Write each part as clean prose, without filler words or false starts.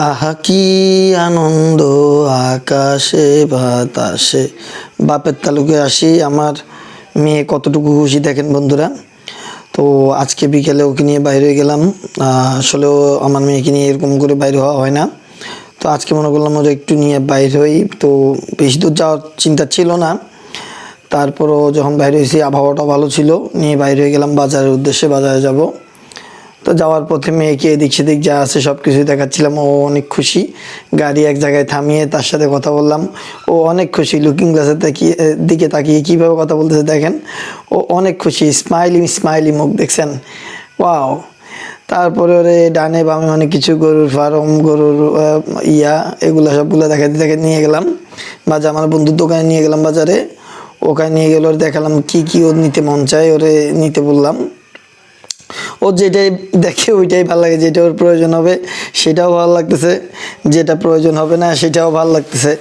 আহা কি আনন্দ আকাশে বাতাসে। বাপের তালুকে আসি, আমার মেয়ে কতটুকু খুশি দেখেন বন্ধুরা। তো আজকে বিকেলে ওকে নিয়ে বাইরে হয়ে গেলাম। আসলেও আমার মেয়েকে নিয়ে এরকম করে বাইরে হওয়া হয় না। তো আজকে মনে করলাম ওরা একটু নিয়ে বাইরে হই। তো বেশি দূর যাওয়ার চিন্তা ছিল না, তারপরও যখন বাইরে হয়েছি আবহাওয়াটা ভালো ছিল, নিয়ে বাইরে হয়ে গেলাম বাজারের উদ্দেশ্যে। বাজারে যাব। তো যাওয়ার পথে মেয়েকে এদিক সেদিক যা আছে সব কিছুই দেখাচ্ছিলাম। ও অনেক খুশি। গাড়ি এক জায়গায় থামিয়ে তার সাথে কথা বললাম। ও অনেক খুশি, লুকিং গ্লাসের দিকে তাকিয়ে কীভাবে কথা বলতেছে দেখেন। ও অনেক খুশি, স্মাইলি স্মাইলি মুখ দেখছেন। ওয়াও। তারপরে ওরে ডানে বামে অনেক কিছু, গরুর ফার্ম, গরুর এগুলা সবগুলো দেখাতে দেখে নিয়ে গেলাম বাজার। আমার বন্ধুর দোকানে নিয়ে গেলাম বাজারে। ওখানে নিয়ে গেলে ওর দেখালাম কি কি ওর নিতে মন চায়, ওরে নিতে বললাম। ও যেটাই দেখে ওইটাই ভালো লাগে, যেটা ওর প্রয়োজন হবে সেটাও ভালো লাগতেছে, যেটা প্রয়োজন হবে না সেটাও ভালো লাগতেছে।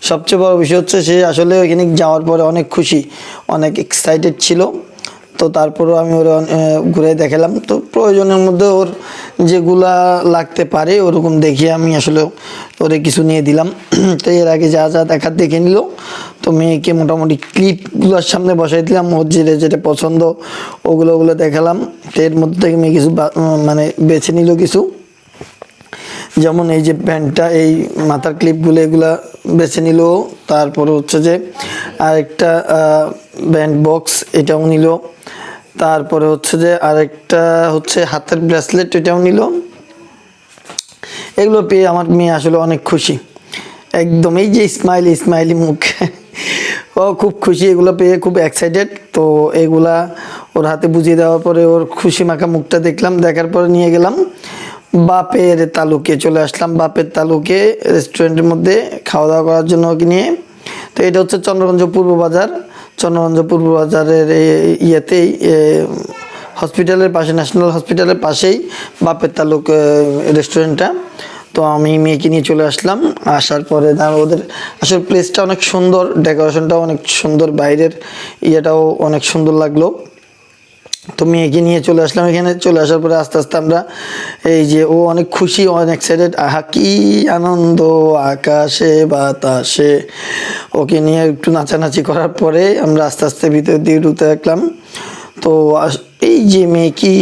সবচেয়ে বড় বিষয় হচ্ছে সে আসলে ওইখানে যাওয়ার পরে অনেক খুশি, অনেক এক্সাইটেড ছিল। তো তারপরেও আমি ওর ঘুরে দেখালাম। তো প্রয়োজনের মধ্যে ওর যেগুলা লাগতে পারে ওরকম দেখে আমি আসলে ওরে কিছু নিয়ে দিলাম। তো এর আগে যা যা দেখার দেখে নিল। তো মেয়েকে মোটামুটি ক্লিপগুলোর সামনে বসাই দিলাম, ওর যেটা যেটা পছন্দ ওগুলো দেখালাম। তো এর মধ্যে থেকে মেয়ে কিছু মানে বেছে নিল কিছু। যেমন এই যে প্যান্টটা, এই মাথার ক্লিপগুলো এগুলা বেছে নিল। তারপরে হচ্ছে যে আরেকটা ব্যান্ড বক্স, এটাও নিল। তারপরে হচ্ছে যে আরেকটা হচ্ছে হাতের ব্রেসলেট, এটাও নিল। এগুলো পেয়ে আমার মেয়ে আসলে অনেক খুশি, একদম এই যে স্মাইলি স্মাইলি মুখ। ও খুব খুশি, এগুলো পেয়ে খুব এক্সাইটেড। তো এগুলা ওর হাতে বুঝিয়ে দেওয়ার পরে ওর খুশি মাখা মুখটা দেখলাম, দেখার পরে নিয়ে গেলাম বাপের তালুকে। চলে আসলাম বাপের তালুকে রেস্টুরেন্টের মধ্যে খাওয়া দাওয়া করার জন্য ওকে নিয়ে। তো এটা হচ্ছে চন্দ্রগঞ্জ পূর্ব বাজার। চন্দ্রগঞ্জ পূর্ব বাজারের ইয়েতেই হসপিটালের পাশে, ন্যাশনাল হসপিটালের পাশেই বাপের তালুক রেস্টুরেন্টটা। তো আমি মেয়েকে নিয়ে চলে আসলাম। আসার পরে ওদের আসলে প্লেসটা অনেক সুন্দর, ডেকোরেশনটাও অনেক সুন্দর, বাইরের ইয়েটাও অনেক সুন্দর লাগলো। তো মেয়েকে নিয়ে চলে আসলাম এখানে। চলে আসার পরে আস্তে আস্তে আমরা এই যে ও অনেক খুশি, অনেক এক্সাইটেড। আহা কি আনন্দ আকাশে বাতাসে। ওকে নিয়ে একটু নাচানাচি করার পরে আমরা আস্তে আস্তে ভিতর দিয়ে ঢুকতে থাকলাম। তো এই যে মেয়ে কি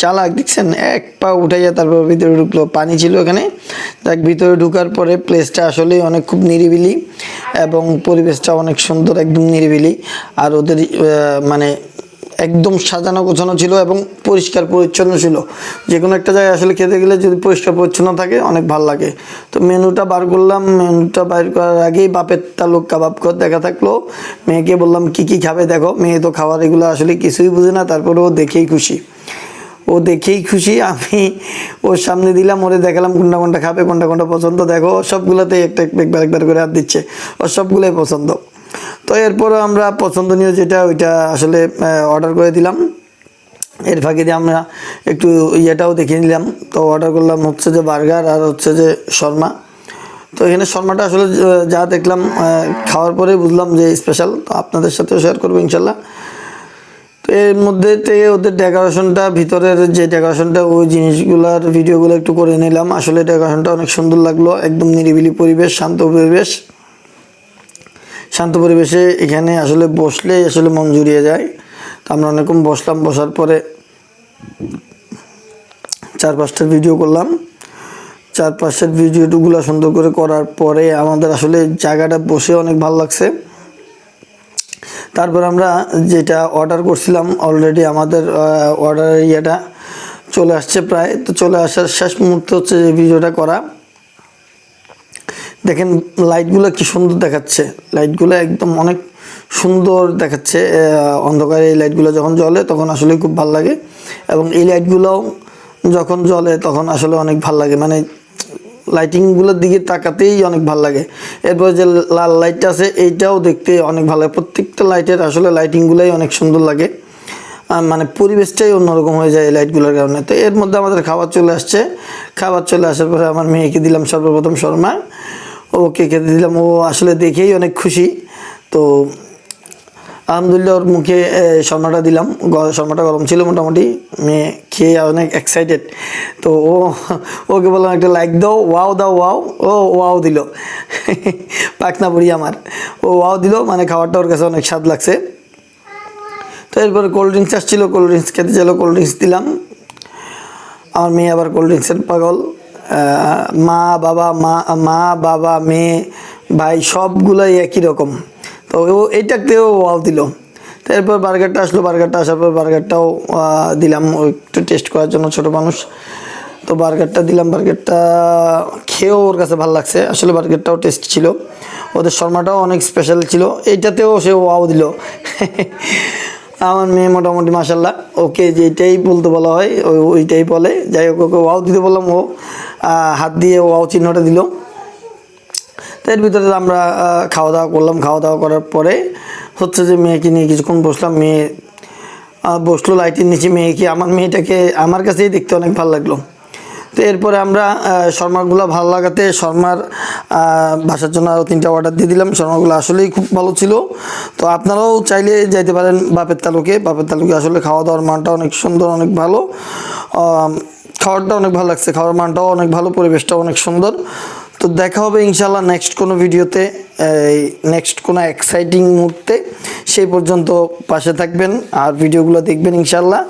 চালাক দেখছেন, এক পা উঠাইয়া তারপর ভিতরে ঢুকলো। পানি ছিল এখানে। দেখ ভিতরে ঢুকার পরে প্লেসটা আসলে অনেক খুব নিরিবিলি এবং পরিবেশটা অনেক সুন্দর, একদম নিরিবিলি। আর ওদের মানে একদম সাজানো গোছানো ছিল এবং পরিষ্কার পরিচ্ছন্ন ছিল। যে কোনো একটা জায়গায় আসলে খেতে গেলে যদি পরিষ্কার পরিচ্ছন্ন থাকে অনেক ভালো লাগে। তো মেনুটা বার করলাম। মেনুটা বার করার আগেই বাপের তালুক কাবাব ঘর দেখা থাকলো। মেয়েকে বললাম কি কি খাবে দেখো। মেয়ে তো খাওয়ার এগুলো আসলে কিছুই বুঝে না, তারপরে ও দেখেই খুশি। ও দেখেই খুশি। আমি ওর সামনে দিলাম, ওরে দেখালাম কোনটা কোনটা খাবে, কোনটা কোনটা পছন্দ। দেখো সবগুলোতেই একটা একবার একবার করে হাত দিচ্ছে, ওর সবগুলোই পছন্দ। তো এরপরও আমরা পছন্দনীয় যেটা ওইটা আসলে অর্ডার করে দিলাম। এর ফাঁকে দিয়ে আমরা একটু ইয়েটাও দেখে নিলাম। তো অর্ডার করলাম হচ্ছে যে বার্গার আর হচ্ছে যে শর্মা। তো এখানে শর্মাটা আসলে যা দেখলাম খাওয়ার পরে বুঝলাম যে স্পেশাল। তো আপনাদের সাথেও শেয়ার করবো ইনশাল্লাহ। তো এর মধ্যে থেকে ওদের ডেকোরেশনটা, ভিতরের যে ডেকোরেশনটা, ওই জিনিসগুলোর ভিডিওগুলো একটু করে নিলাম। আসলে ডেকোরেশনটা অনেক সুন্দর লাগলো, একদম নিরিবিলি পরিবেশ, শান্ত পরিবেশ। শান্ত পরিবেশে এখানে আসলে বসলে আসলে মন জুড়িয়ে যায়। তো আমরা অনেকক্ষণ বসলাম, বসার পরে 4-5টা ভিডিও করলাম। 4-5টার ভিডিওগুলো সুন্দর করে করার পরে আমাদের আসলে জায়গাটা বসে অনেক ভালো লাগছে। তারপর আমরা যেটা অর্ডার করছিলাম অলরেডি আমাদের অর্ডারের ইয়েটা চলে আসছে প্রায়। তো চলে আসার শেষ মুহূর্তে হচ্ছে যে ভিডিওটা করা। দেখেন লাইটগুলো কি সুন্দর দেখাচ্ছে, লাইটগুলো একদম অনেক সুন্দর দেখাচ্ছে। অন্ধকারে এই লাইটগুলো যখন জ্বলে তখন আসলে খুব ভালো লাগে, এবং এই লাইটগুলোও যখন জ্বলে তখন আসলে অনেক ভালো লাগে, মানে লাইটিংগুলোর দিকে তাকাতেই অনেক ভালো লাগে। এরপর যে লাল লাইটটা আছে এইটাও দেখতে অনেক ভালো লাগে। প্রত্যেকটা লাইটের আসলে লাইটিংগুলোই অনেক সুন্দর লাগে, মানে পরিবেশটাই অন্যরকম হয়ে যায় এই লাইটগুলোর কারণে। তো এর মধ্যে আমাদের খাবার চলে আসছে। খাবার চলে আসার পরে আমার মেয়েকে দিলাম সর্বপ্রথম শর্মা। ওকে খেতে দিলাম, ও আসলে দেখেই অনেক খুশি। তো আলহামদুলিল্লাহ ওর মুখে শর্মাটা দিলাম, শর্মাটা গরম ছিল মোটামুটি, মেয়ে খেয়ে অনেক এক্সাইটেড। তো ওকে বললাম একটা লাইক দাও, ওয়াও দাও, ওয়াও। ও ওয়াও দিল পাকনা বুড়ি আমার, ও ওয়াও দিল, মানে খাবারটা ওর কাছে অনেক স্বাদ লাগছে। তো এরপরে কোল্ড ড্রিঙ্কস আসছিলো, কোল্ড ড্রিঙ্কস খেতে চাইলো, কোল্ড ড্রিঙ্কস দিলাম। আমার মেয়ে আবার কোল্ড ড্রিঙ্কসের পাগল। মা বাবা মেয়ে ভাই সবগুলোই একই রকম। তো ও এইটাতেও ওয়াও দিল। তারপর বার্গারটা আসলো, বার্গারটা আসার পর বার্গারটাও দিলাম ও একটু টেস্ট করার জন্য, ছোটো মানুষ তো বার্গারটা দিলাম। বার্গারটা খেয়েও ওর কাছে ভালো লাগছে, আসলে বার্গারটাও টেস্ট ছিল, ওদের শর্মাটাও অনেক স্পেশাল ছিল, এইটাতেও সে ওয়াও দিল আমার মেয়ে মোটামুটি মাশাল্লাহ, ওকে যেটাই বলতে বলা হয় ওইটাই বলে। যাই হোক, ওকে ওয়াও দিতে বললাম, ও হাত দিয়ে ওয়াও চিহ্নটা দিল। তো এর ভিতরে আমরা খাওয়া দাওয়া করলাম। খাওয়া দাওয়া করার পরে হচ্ছে যে মেয়েকে নিয়ে কিছুক্ষণ বসলাম, মেয়ে বসলো লাইটের নিচে। মেয়েকে, আমার মেয়েটাকে আমার কাছেই দেখতে অনেক ভালো লাগলো। তো এরপরে আমরা শর্মাগুলো ভালো লাগাতে শর্মার বাসার জন্য আরও 3টা অর্ডার দিয়ে দিলাম। শর্মাগুলো আসলেই খুব ভালো ছিল। তো আপনারাও চাইলে যাইতে পারেন বাপের তালুকে। বাপের তালুকে আসলে খাওয়া দাওয়ার মানটা অনেক সুন্দর, অনেক ভালো, খাবারটা অনেক ভালো লাগছে, খাওয়ার মানটাও অনেক ভালো, পরিবেশটাও অনেক সুন্দর। তো দেখা হবে ইনশাল্লাহ নেক্সট কোনো ভিডিওতে, নেক্সট কোনো এক্সাইটিং মুহূর্তে। সেই পর্যন্ত পাশে থাকবেন আর ভিডিওগুলো দেখবেন ইনশাল্লাহ।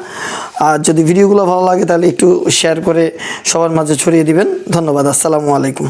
আর যদি ভিডিওগুলো ভালো লাগে তাহলে একটু শেয়ার করে সবার মাঝে ছড়িয়ে দিবেন। ধন্যবাদ। আসসালামু আলাইকুম।